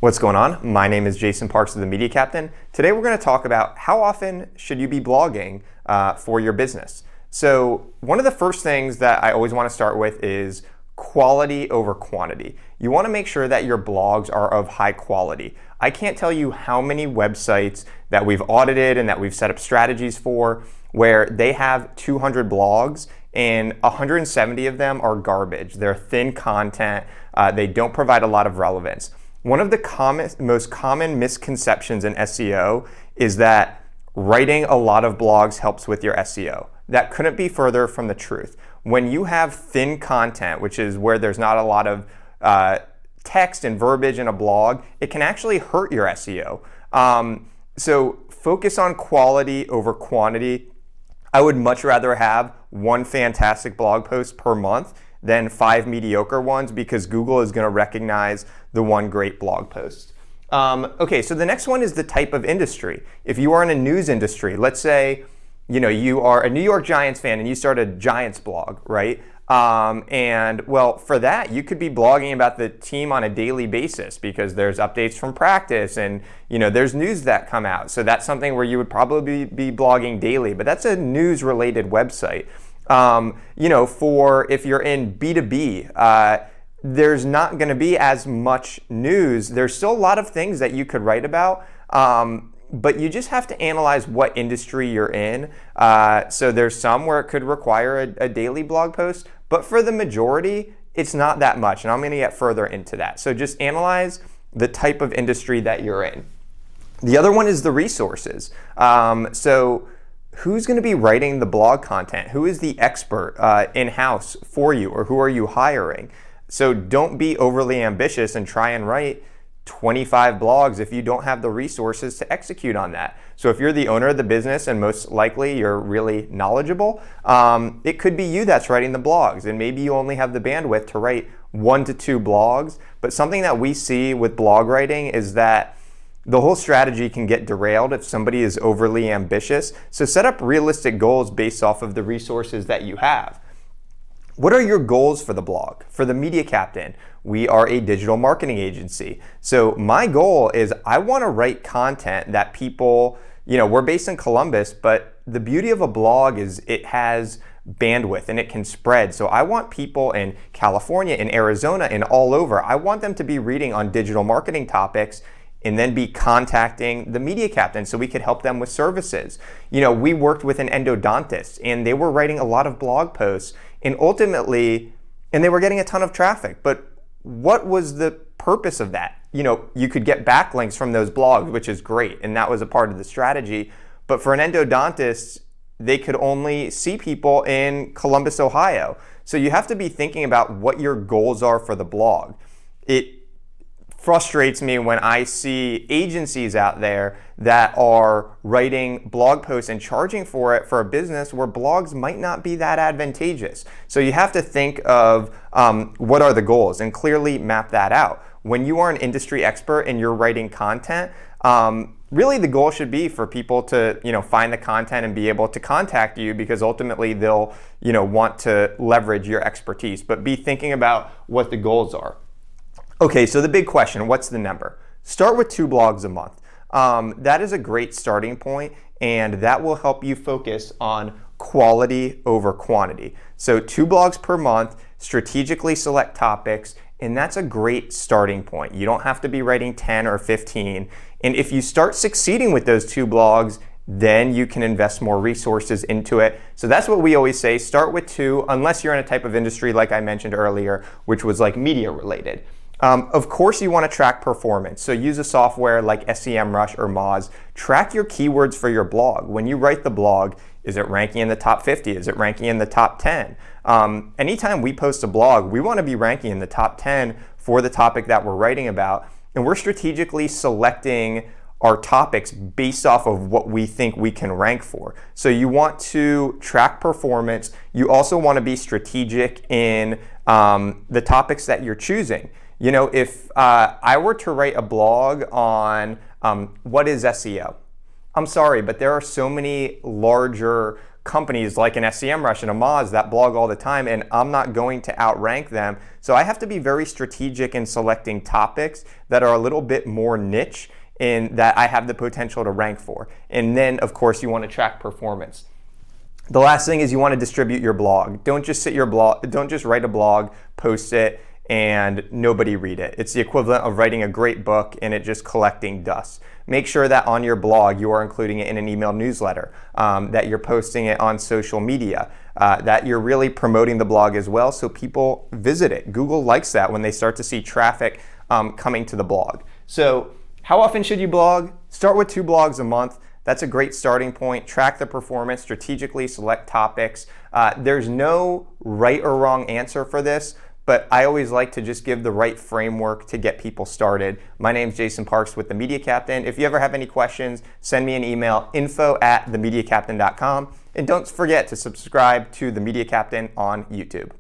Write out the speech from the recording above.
What's going on? My name is Jason Parks of the Media Captain. Today we're going to talk about how often should you be blogging for your business. So one of the first things that I always want to start with is quality over quantity. You want to make sure that your blogs are of high quality. I can't tell you how many websites that we've audited and that we've set up strategies for where they have 200 blogs and 170 of them are garbage. They're thin content. They don't provide a lot of relevance. One of the most common misconceptions in SEO is that writing a lot of blogs helps with your SEO. That couldn't be further from the truth. When you have thin content, which is where there's not a lot of text and verbiage in a blog, it can actually hurt your SEO. So focus on quality over quantity. I would much rather have one fantastic blog post per month than 5 mediocre ones, because Google is going to recognize the one great blog post. Okay, so the next one is the type of industry. If you are in a news industry, let's say you are a New York Giants fan and you start a Giants blog, right? And well, for that, you could be blogging about the team on a daily basis because there's updates from practice and there's news that come out. So that's something where you would probably be blogging daily, but that's a news-related website. For if you're in B2B, there's not going to be as much news. There's still a lot of things that you could write about, but you just have to analyze what industry you're in. So there's some where it could require a daily blog post, but for the majority, it's not that much. And I'm going to get further into that. So just analyze the type of industry that you're in. The other one is the resources. So who's going to be writing the blog content? Who is the expert in-house for you, or who are you hiring? So don't be overly ambitious and try and write 25 blogs if you don't have the resources to execute on that. So if you're the owner of the business and most likely you're really knowledgeable, it could be you that's writing the blogs, and maybe you only have the bandwidth to write 1 to 2 blogs. But something that we see with blog writing is that the whole strategy can get derailed if somebody is overly ambitious. So set up realistic goals based off of the resources that you have. What are your goals for the blog? For the Media Captain, we are a digital marketing agency. So my goal is I want to write content that people, we're based in Columbus, but the beauty of a blog is it has bandwidth and it can spread. So I want people in California, in Arizona, and all over. I want them to be reading on digital marketing topics and then be contacting the Media Captain so we could help them with services. We worked with an endodontist and they were writing a lot of blog posts and they were getting a ton of traffic. But what was the purpose of that? You could get backlinks from those blogs, which is great, and that was a part of the strategy. But for an endodontist, they could only see people in Columbus, Ohio. So you have to be thinking about what your goals are for the blog. It frustrates me when I see agencies out there that are writing blog posts and charging for it for a business where blogs might not be that advantageous. So you have to think of what are the goals and clearly map that out. When you are an industry expert and you're writing content, really the goal should be for people to find the content and be able to contact you, because ultimately they'll want to leverage your expertise. But be thinking about what the goals are. Okay, so the big question, what's the number? Start with 2 blogs a month. That is a great starting point, and that will help you focus on quality over quantity. So 2 blogs per month, strategically select topics, and that's a great starting point. You don't have to be writing 10 or 15. And if you start succeeding with those 2 blogs, then you can invest more resources into it. So that's what we always say, start with 2, unless you're in a type of industry like I mentioned earlier, which was like media related. Of course you want to track performance. So use a software like SEMrush or Moz. Track your keywords for your blog. When you write the blog, is it ranking in the top 50? Is it ranking in the top 10? Anytime we post a blog, we want to be ranking in the top 10 for the topic that we're writing about. And we're strategically selecting our topics based off of what we think we can rank for. So you want to track performance. You also want to be strategic in the topics that you're choosing. If I were to write a blog on what is SEO, I'm sorry, but there are so many larger companies like an SEMrush and a Moz that blog all the time, and I'm not going to outrank them. So I have to be very strategic in selecting topics that are a little bit more niche and that I have the potential to rank for. And then, of course, you want to track performance. The last thing is you want to distribute your blog. Don't just write a blog, post it, and nobody read it. It's the equivalent of writing a great book and it just collecting dust. Make sure that on your blog you are including it in an email newsletter, that you're posting it on social media, that you're really promoting the blog as well so people visit it. Google likes that when they start to see traffic coming to the blog. So how often should you blog? Start with 2 blogs a month. That's a great starting point. Track the performance, strategically select topics. There's no right or wrong answer for this, but I always like to just give the right framework to get people started. My name's Jason Parks with The Media Captain. If you ever have any questions, send me an email, info@themediacaptain.com. And don't forget to subscribe to The Media Captain on YouTube.